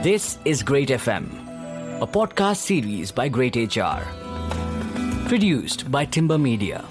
This is Great FM, a podcast series by Great HR, produced by Timber Media.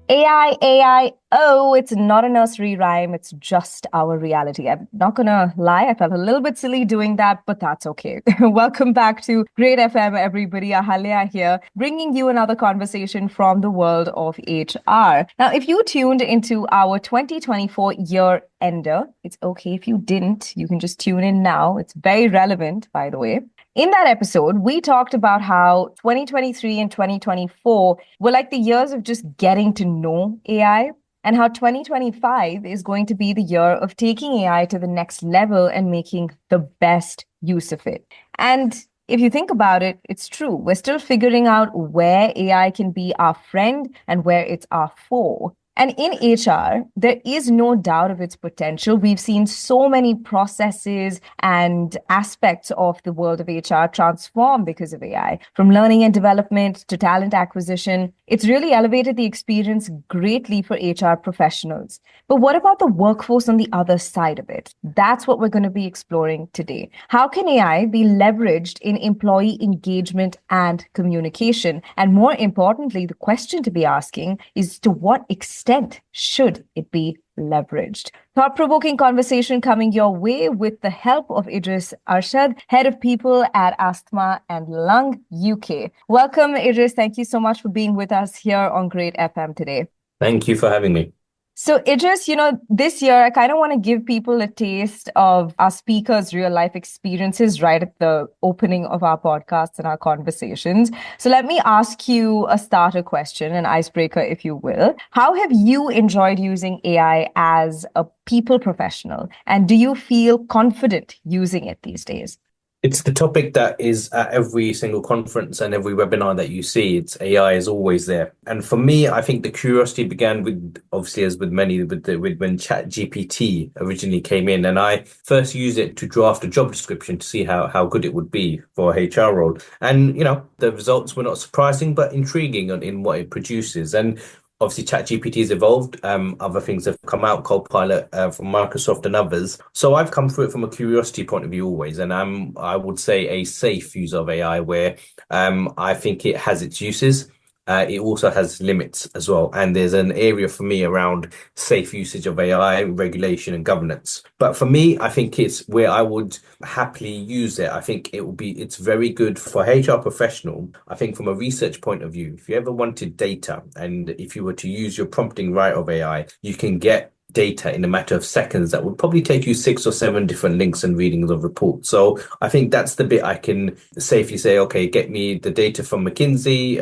AI, oh, it's not a nursery rhyme. It's just our reality. I'm not going to lie. I felt a little bit silly doing that, but that's okay. Welcome back to Great FM, everybody. Ahalya here, bringing you another conversation from the world of HR. Now, if you tuned into our 2024 year ender, it's okay if you didn't. You can just tune in now. It's very relevant, by the way. In that episode, we talked about how 2023 and 2024 were like the years of just getting to know AI, and how 2025 is going to be the year of taking AI to the next level and making the best use of it. And if you think about it, it's true. We're still figuring out where AI can be our friend and where it's our foe. And in HR, there is no doubt of its potential. We've seen so many processes and aspects of the world of HR transform because of AI, from learning and development to talent acquisition. It's really elevated the experience greatly for HR professionals. But what about the workforce on the other side of it? That's what we're going to be exploring today. How can AI be leveraged in employee engagement and communication? And more importantly, the question to be asking is, to what extent should it be leveraged? Thought-provoking conversation coming your way with the help of Idris Arshad, Head of People at Asthma Lung UK. Welcome, Idris. Thank you so much for being with us here on Great FM today. Thank you for having me. So Idris, this year, I kind of want to give people a taste of our speakers' real life experiences right at the opening of our podcasts and our conversations. So let me ask you a starter question, an icebreaker, if you will. How have you enjoyed using AI as a people professional? And do you feel confident using it these days? It's the topic that is at every single conference and every webinar that you see. It's AI is always there. And for me, I think the curiosity began with, obviously, as with many, with when ChatGPT originally came in. And I first used it to draft a job description to see how good it would be for a HR role. And, the results were not surprising, but intriguing in what it produces. And obviously, ChatGPT has evolved. Other things have come out, Copilot from Microsoft and others. So I've come through it from a curiosity point of view always. And I would say, a safe use of AI where I think it has its uses. It also has limits as well. And there's an area for me around safe usage of AI, regulation and governance. But for me, I think it's where I would happily use it. I think it's very good for HR professional. I think from a research point of view, if you ever wanted data and if you were to use your prompting right of AI, you can get data in a matter of seconds that would probably take you 6 or 7 different links and readings of reports. So I think that's the bit I can safely say, okay, get me the data from McKinsey,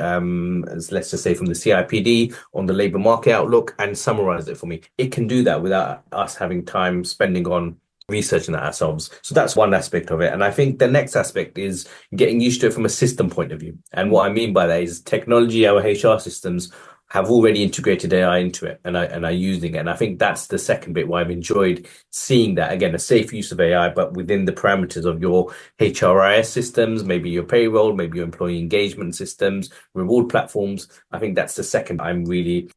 let's just say from the CIPD on the labour market outlook, and summarize it for me. It can do that without us having time spending on researching that ourselves. So that's one aspect of it. And I think the next aspect is getting used to it from a system point of view. And what I mean by that is technology, our HR systems have already integrated AI into it and are using it. And I think that's the second bit why I've enjoyed seeing that. Again, a safe use of AI, but within the parameters of your HRIS systems, maybe your payroll, maybe your employee engagement systems, reward platforms. I think that's the second. I'm really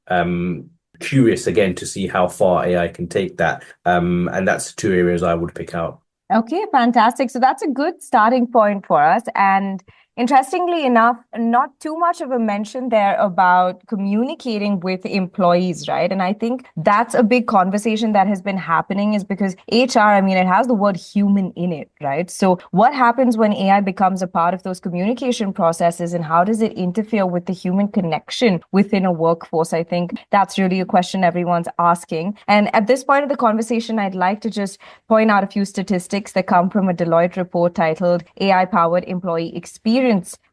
curious again to see how far AI can take that. And that's the 2 areas I would pick out. Okay, fantastic. So that's a good starting point for us. And interestingly enough, not too much of a mention there about communicating with employees, right? And I think that's a big conversation that has been happening, is because HR, it has the word human in it, right? So what happens when AI becomes a part of those communication processes, and how does it interfere with the human connection within a workforce? I think that's really a question everyone's asking. And at this point of the conversation, I'd like to just point out a few statistics that come from a Deloitte report titled AI-Powered Employee Experience: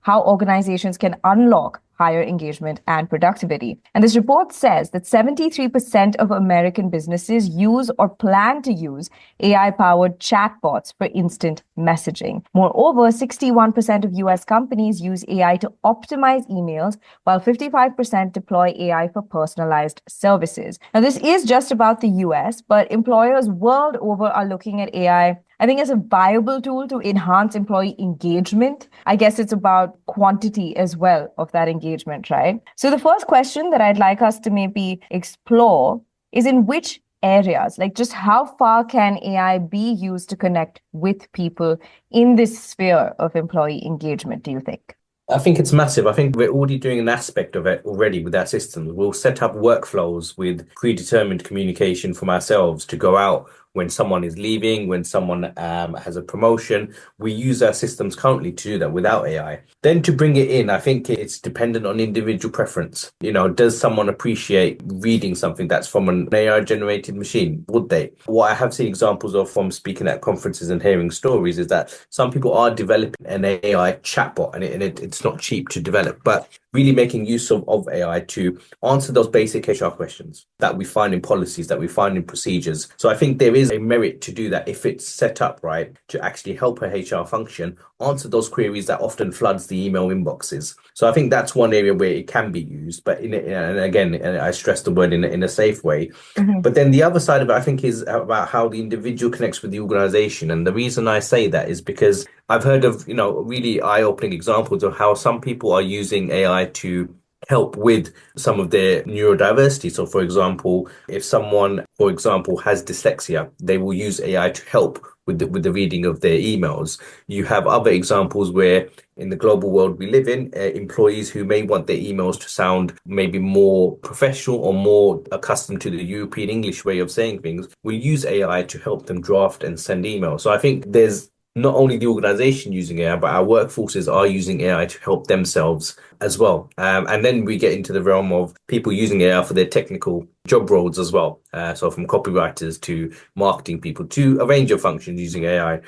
How Organizations Can Unlock Higher Engagement and Productivity. And this report says that 73% of American businesses use or plan to use AI-powered chatbots for instant messaging. Moreover, 61% of US companies use AI to optimize emails, while 55% deploy AI for personalized services. Now, this is just about the US, but employers world over are looking at AI, I think, as a viable tool to enhance employee engagement. I guess it's about quantity as well of that engagement, right? So the first question that I'd like us to maybe explore is, in which areas? Like, just how far can AI be used to connect with people in this sphere of employee engagement, do you think? I think it's massive. I think we're already doing an aspect of it already with our systems. We'll set up workflows with predetermined communication from ourselves to go out when someone is leaving, when someone has a promotion. We use our systems currently to do that without AI. Then to bring it in, I think it's dependent on individual preference. Does someone appreciate reading something that's from an AI generated machine? Would they? What I have seen examples of from speaking at conferences and hearing stories is that some people are developing an AI chatbot, and it's not cheap to develop, but really making use of AI to answer those basic HR questions that we find in policies, that we find in procedures. So I think there is a merit to do that if it's set up right to actually help a HR function answer those queries that often floods the email inboxes. So I think that's one area where it can be used, but and again, and I stress the word in a safe way. Mm-hmm. But then the other side of it, I think, is about how the individual connects with the organization. And the reason I say that is because I've heard of, really eye-opening examples of how some people are using AI to help with some of their neurodiversity. So, for example, if someone, for example, has dyslexia, they will use AI to help with the reading of their emails. You have other examples where in the global world we live in, employees who may want their emails to sound maybe more professional or more accustomed to the European English way of saying things will use AI to help them draft and send emails. So I think there's not only the organization using AI, but our workforces are using AI to help themselves as well. And then we get into the realm of people using AI for their technical job roles as well. So from copywriters to marketing people to a range of functions using AI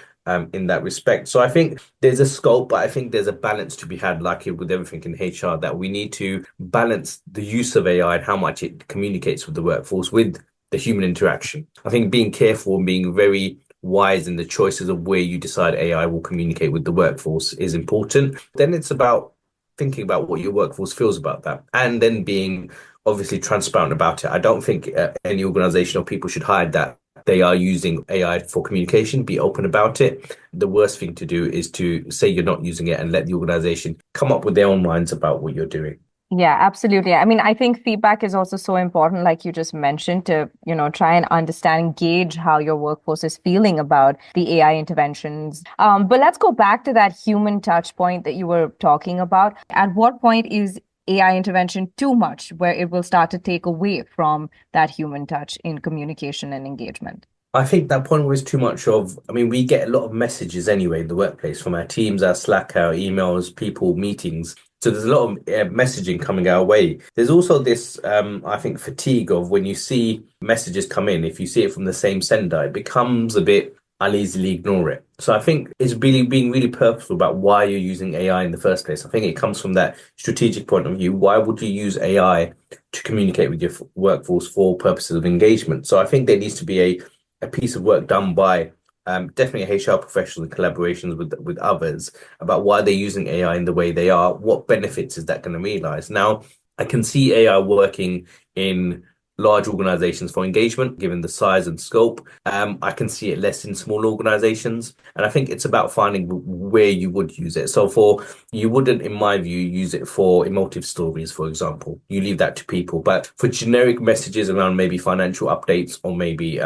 in that respect. So I think there's a scope, but I think there's a balance to be had, like with everything in HR, that we need to balance the use of AI and how much it communicates with the workforce with the human interaction. I think being careful and being very wise in the choices of where you decide AI will communicate with the workforce is important. Then it's about thinking about what your workforce feels about that and then being obviously transparent about it. I don't think any organization or people should hide that they are using AI for communication, be open about it. The worst thing to do is to say you're not using it and let the organization come up with their own minds about what you're doing. Yeah, absolutely. I mean, I think feedback is also so important, like you just mentioned, to, try and understand, gauge how your workforce is feeling about the AI interventions. But let's go back to that human touch point that you were talking about. At what point is AI intervention too much, where it will start to take away from that human touch in communication and engagement? I think that point was too much of, I mean, we get a lot of messages anyway in the workplace from our teams, our Slack, our emails, people, meetings. So there's a lot of messaging coming our way. There's also this, I think, fatigue of when you see messages come in, if you see it from the same sender, it becomes a bit, I'll easily ignore it. So I think it's really being really purposeful about why you're using AI in the first place. I think it comes from that strategic point of view. Why would you use AI to communicate with your workforce for purposes of engagement? So I think there needs to be a piece of work done by definitely HR professionals in collaborations with others about why they're using AI in the way they are. What benefits is that going to realize? Now, I can see AI working in large organizations for engagement, given the size and scope. I can see it less in small organizations. And I think it's about finding where you would use it. So you wouldn't, in my view, use it for emotive stories, for example. You leave that to people. But for generic messages around maybe financial updates or maybe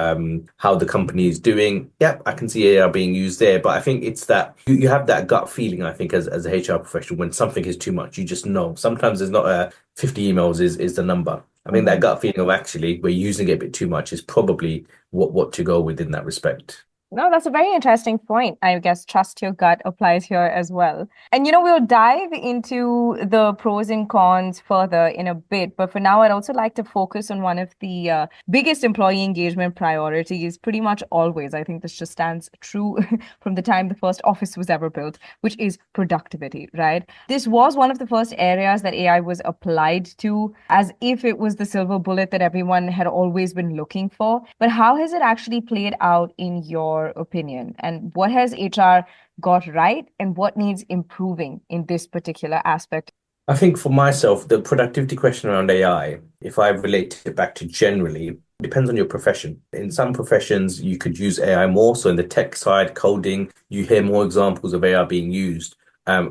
how the company is doing, yeah, I can see AI being used there. But I think it's that you have that gut feeling, I think, as a HR professional, when something is too much, you just know. Sometimes there's not 50 emails is the number. I mean, that gut feeling of actually we're using it a bit too much is probably what to go with in that respect. No, that's a very interesting point. I guess trust your gut applies here as well. And, we'll dive into the pros and cons further in a bit. But for now, I'd also like to focus on one of the biggest employee engagement priorities, pretty much always. I think this just stands true from the time the first office was ever built, which is productivity, right? This was one of the first areas that AI was applied to, as if it was the silver bullet that everyone had always been looking for. But how has it actually played out in your opinion, and what has HR got right and what needs improving in this particular aspect? I think for myself, the productivity question around AI, if I relate it back to generally, depends on your profession. In some professions, you could use AI more. So in the tech side, coding, you hear more examples of AI being used.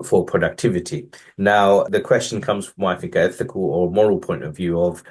for productivity. Now, the question comes from, I think, an ethical or moral point of view of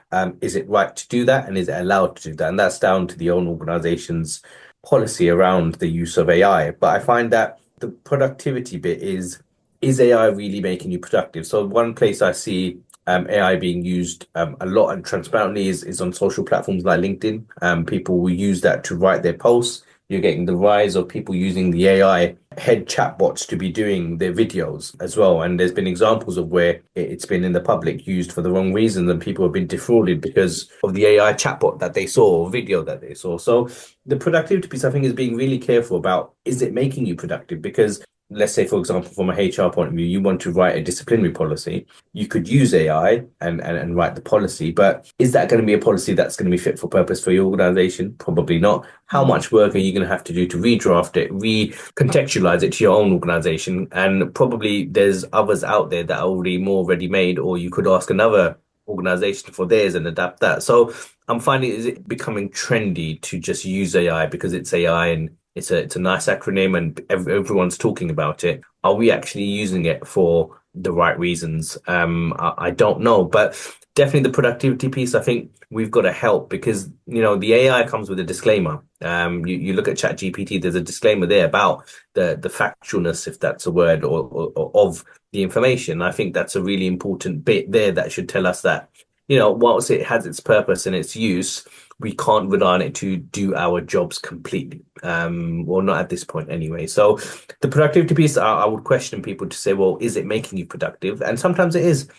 is it right to do that and is it allowed to do that? And that's down to the own organization's policy around the use of AI. But I find that the productivity bit is AI really making you productive? So one place I see AI being used a lot and transparently is on social platforms like LinkedIn. People will use that to write their posts. You're getting the rise of people using the AI head chatbots to be doing their videos as well. And there's been examples of where it's been in the public used for the wrong reasons and people have been defrauded because of the AI chatbot that they saw or video that they saw. So the productivity piece, I think, is being really careful about, is it making you productive? Because let's say, for example, from a HR point of view, you want to write a disciplinary policy. You could use AI and write the policy, but is that going to be a policy that's going to be fit for purpose for your organization? Probably not. How much work are you going to have to do to redraft it, recontextualize it to your own organization? And probably there's others out there that are already more ready-made, or you could ask another organization for theirs and adapt that. So I'm finding, is it becoming trendy to just use AI because it's AI and it's a nice acronym and everyone's talking about it. Are we actually using it for the right reasons? I don't know, but definitely the productivity piece, I think we've got to help because, the AI comes with a disclaimer. You look at ChatGPT, there's a disclaimer there about the factualness, if that's a word, or of the information. I think that's a really important bit there that should tell us that, whilst it has its purpose and its use, we can't rely on it to do our jobs completely. Well, not at this point anyway. So the productivity piece, I would question people to say, well, is it making you productive? And sometimes it is.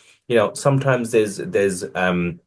Sometimes there's the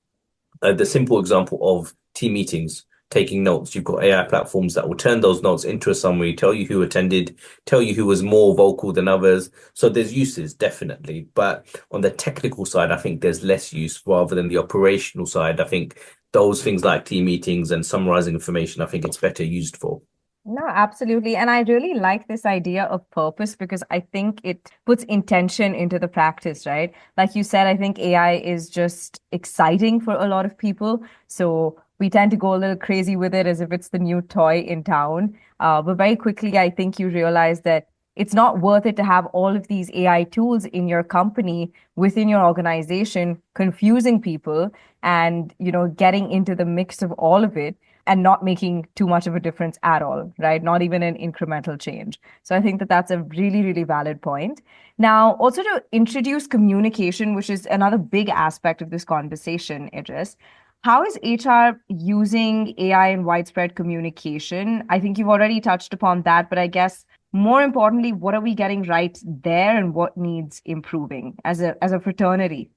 simple example of team meetings, taking notes. You've got AI platforms that will turn those notes into a summary, tell you who attended, tell you who was more vocal than others. So there's uses, definitely. But on the technical side, I think there's less use rather than the operational side. I think those things like team meetings and summarizing information, I think it's better used for. No, absolutely. And I really like this idea of purpose because I think it puts intention into the practice, right? Like you said, I think AI is just exciting for a lot of people. So we tend to go a little crazy with it as if it's the new toy in town. But very quickly, I think you realize that it's not worth it to have all of these AI tools in your company, within your organization, confusing people and, getting into the mix of all of it and not making too much of a difference at all, right? Not even an incremental change. So I think that that's a really, really valid point. Now, also to introduce communication, which is another big aspect of this conversation, Idris. How is HR using AI in widespread communication? I think you've already touched upon that, but I guess more importantly, what are we getting right there and what needs improving as a fraternity?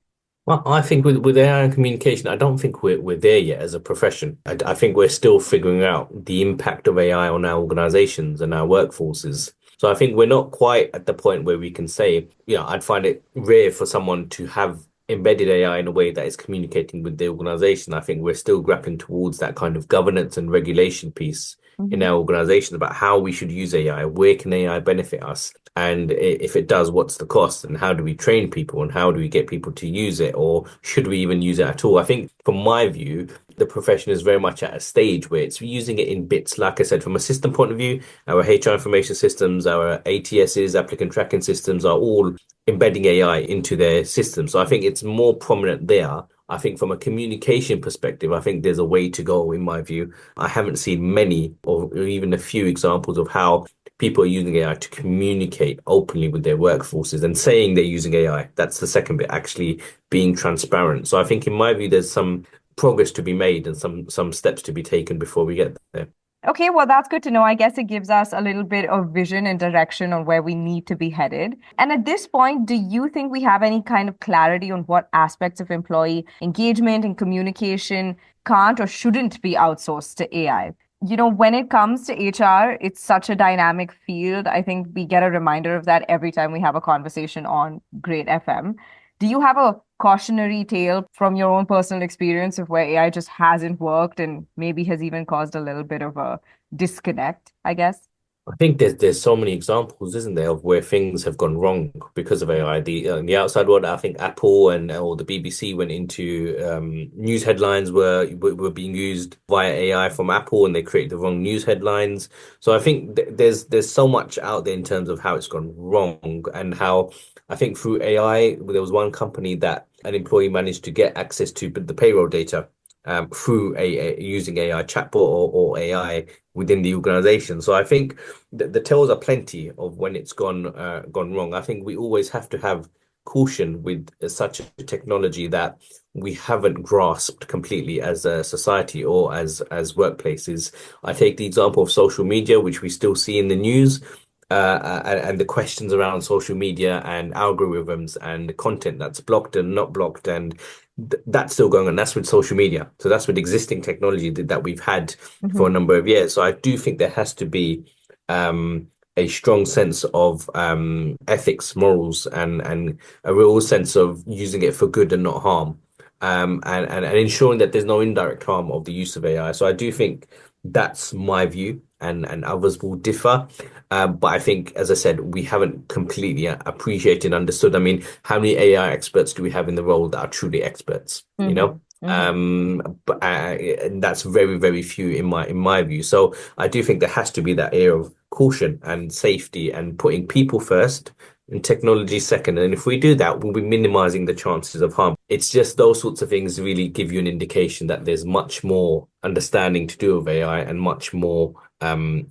Well, I think with AI and communication, I don't think we're there yet as a profession. I think we're still figuring out the impact of AI on our organizations and our workforces. So I think we're not quite at the point where we can say, I'd find it rare for someone to have embedded AI in a way that is communicating with the organization. I think we're still grappling towards that kind of governance and regulation piece in our organization about how we should use AI, where can AI benefit us? And if it does, what's the cost? And how do we train people? And how do we get people to use it? Or should we even use it at all? I think from my view, the profession is very much at a stage where it's using it in bits. Like I said, from a system point of view, our HR information systems, our ATSs, applicant tracking systems are all embedding AI into their systems. So I think it's more prominent there. I think from a communication perspective, I think there's a way to go in my view. I haven't seen many or even a few examples of how people are using AI to communicate openly with their workforces and saying they're using AI. That's the second bit, actually being transparent. So I think in my view, there's some progress to be made and some steps to be taken before we get there. Okay, well, that's good to know. I guess it gives us a little bit of vision and direction on where we need to be headed. And at this point, do you think we have any kind of clarity on what aspects of employee engagement and communication can't or shouldn't be outsourced to AI? When it comes to HR, it's such a dynamic field. I think we get a reminder of that every time we have a conversation on Great FM. Do you have a cautionary tale from your own personal experience of where AI just hasn't worked and maybe has even caused a little bit of a disconnect, I guess? I think there's so many examples, isn't there, of where things have gone wrong because of AI. In the outside world, I think Apple and or the BBC went into news headlines were being used via AI from Apple, and they created the wrong news headlines. So I think there's so much out there in terms of how it's gone wrong and how I think through AI, there was one company that an employee managed to get access to the payroll data through using AI chatbot or AI within the organization. So I think the tells are plenty of when it's gone wrong. I think we always have to have caution with such a technology that we haven't grasped completely as a society or as workplaces. I take the example of social media, which we still see in the news. And the questions around social media and algorithms and the content that's blocked and not blocked, and that's still going on. That's with social media. So that's with existing technology that we've had for a Mhm. number of years. So I do think there has to be a strong sense of ethics, morals, and a real sense of using it for good and not harm, and ensuring that there's no indirect harm of the use of AI. So I do think that's my view, and others will differ. But I think, as I said, we haven't completely appreciated and understood. I mean, how many AI experts do we have in the role that are truly experts? You Mhm. know, Mhm. but and that's very, very few in my view. So I do think there has to be that air of caution and safety and putting people first and technology second. And if we do that, we'll be minimizing the chances of harm. It's just those sorts of things really give you an indication that there's much more understanding to do with AI and much more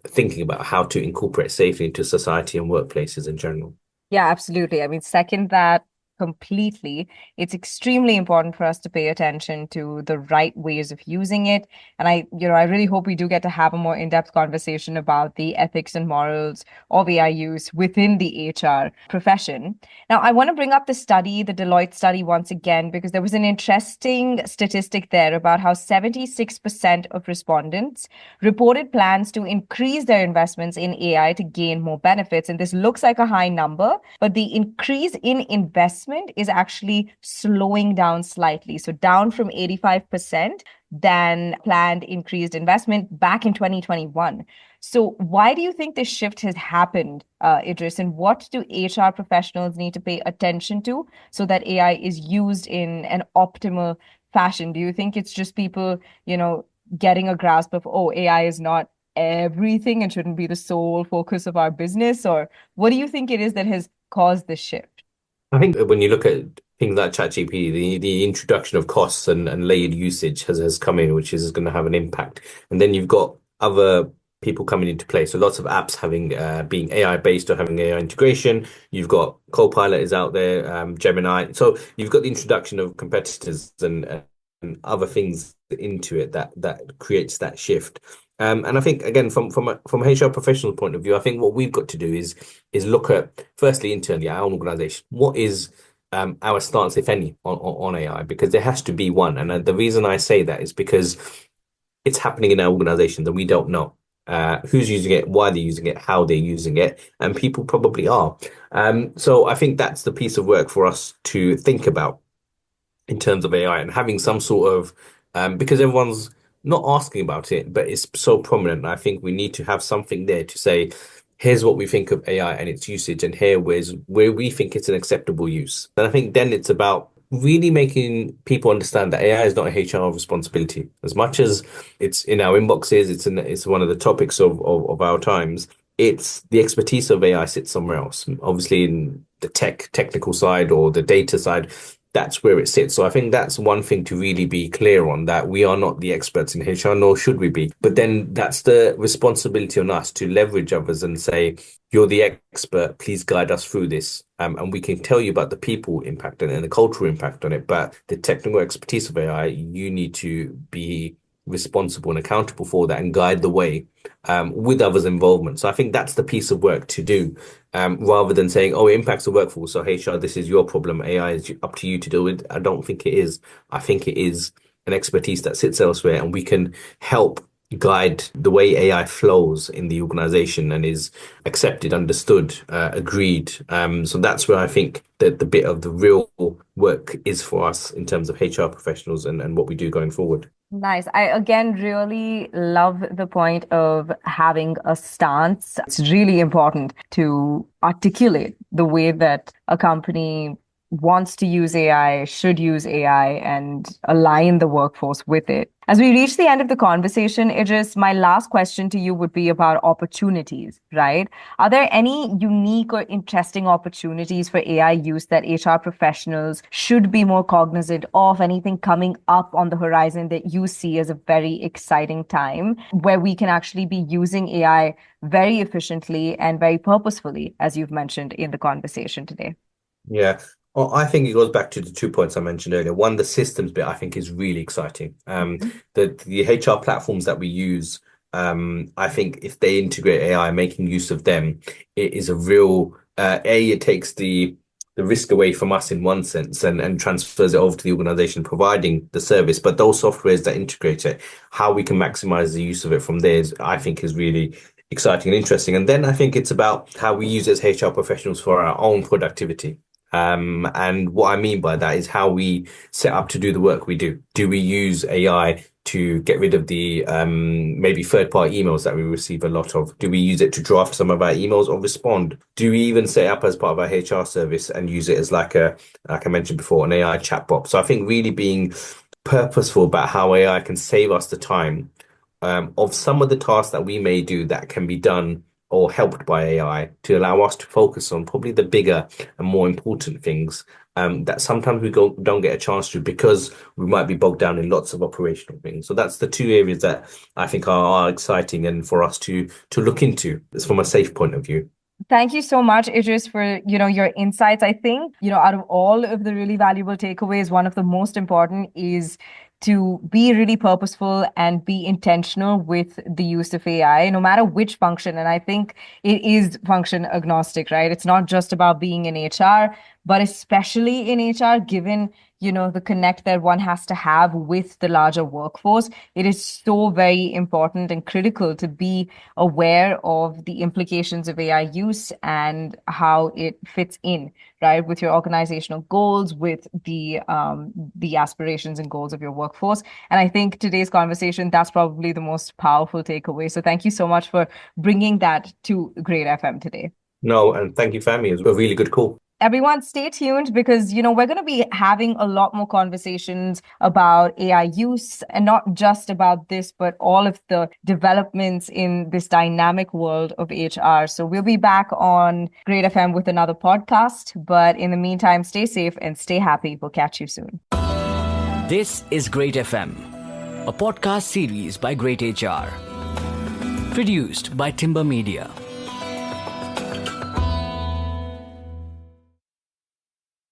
thinking about how to incorporate safely into society and workplaces in general. Yeah, absolutely. I mean, second that completely. It's extremely important for us to pay attention to the right ways of using it. And I really hope we do get to have a more in-depth conversation about the ethics and morals of AI use within the HR profession. Now, I want to bring up the study, the Deloitte study once again, because there was an interesting statistic there about how 76% of respondents reported plans to increase their investments in AI to gain more benefits. And this looks like a high number, but the increase in investment is actually slowing down slightly. So down from 85% than planned increased investment back in 2021. So why do you think this shift has happened, Idris? And what do HR professionals need to pay attention to so that AI is used in an optimal fashion? Do you think it's just people, getting a grasp of, oh, AI is not everything and shouldn't be the sole focus of our business? Or what do you think it is that has caused this shift? I think when you look at things like ChatGPT, the introduction of costs and layered usage has come in, which is going to have an impact. And then you've got other people coming into play. So lots of apps having being AI based or having AI integration. You've got Copilot is out there, Gemini. So you've got the introduction of competitors and other things into it that creates that shift. And I think again, from a HR professional point of view, I think what we've got to do is look at firstly internally our own organization. What is our stance, if any, on AI? Because there has to be one. And the reason I say that is because it's happening in our organizations and we don't know who's using it, why they're using it, how they're using it, and people probably are. So I think that's the piece of work for us to think about in terms of AI and having some sort of because everyone's not asking about it, but it's so prominent. I think we need to have something there to say, here's what we think of AI and its usage, and here where we think it's an acceptable use. And I think then it's about really making people understand that AI is not a HR responsibility. As much as it's in our inboxes, it's one of the topics of our times. It's the expertise of AI sits somewhere else. Obviously, in the technical side or the data side, that's where it sits. So I think that's one thing to really be clear on, that we are not the experts in HR, nor should we be. But then that's the responsibility on us to leverage others and say, you're the expert, please guide us through this. And we can tell you about the people impact and the cultural impact on it. But the technical expertise of AI, you need to be responsible and accountable for that and guide the way with others' involvement. So I think that's the piece of work to do, rather than saying, oh, it impacts the workforce. So HR, this is your problem. AI is up to you to deal with. I don't think it is. I think it is an expertise that sits elsewhere, and we can help guide the way AI flows in the organization and is accepted, understood, agreed. So that's where I think that the bit of the real work is for us in terms of HR professionals and what we do going forward. Nice. I again really love the point of having a stance. It's really important to articulate the way that a company wants to use AI, should use AI, and align the workforce with it. As we reach the end of the conversation, Idris, my last question to you would be about opportunities, right? Are there any unique or interesting opportunities for AI use that HR professionals should be more cognizant of? Anything coming up on the horizon that you see as a very exciting time where we can actually be using AI very efficiently and very purposefully, as you've mentioned in the conversation today? Yeah. Well, I think it goes back to the 2 points I mentioned earlier. One, the systems bit I think is really exciting. The HR platforms that we use, I think if they integrate AI, making use of them, it is a real it takes the risk away from us in one sense and transfers it over to the organization providing the service. But those softwares that integrate it, how we can maximize the use of it from there is, I think, is really exciting and interesting. And then I think it's about how we use it as HR professionals for our own productivity. And what I mean by that is how we set up to do the work we do. Do we use AI to get rid of the maybe third-party emails that we receive a lot of? Do we use it to draft some of our emails or respond? Do we even set up as part of our HR service and use it as like I mentioned before, an AI chatbot? So I think really being purposeful about how AI can save us the time of some of the tasks that we may do that can be done or helped by AI to allow us to focus on probably the bigger and more important things that sometimes don't get a chance to because we might be bogged down in lots of operational things. So that's the two areas that I think are exciting and for us to look into. It's from a safe point of view. Thank you so much, Idris, for your insights. I think, out of all of the really valuable takeaways, one of the most important is to be really purposeful and be intentional with the use of AI, no matter which function. And I think it is function agnostic, right? It's not just about being in HR, but especially in HR, given, the connect that one has to have with the larger workforce. It is so very important and critical to be aware of the implications of AI use and how it fits in, right, with your organizational goals, with the aspirations and goals of your workforce. And I think today's conversation, that's probably the most powerful takeaway. So thank you so much for bringing that to Great FM today. No, and thank you for having me. It was a really good call. Everyone, stay tuned because, we're going to be having a lot more conversations about AI use and not just about this, but all of the developments in this dynamic world of HR. So we'll be back on Great FM with another podcast. But in the meantime, stay safe and stay happy. We'll catch you soon. This is Great FM, a podcast series by Great HR. Produced by Timber Media.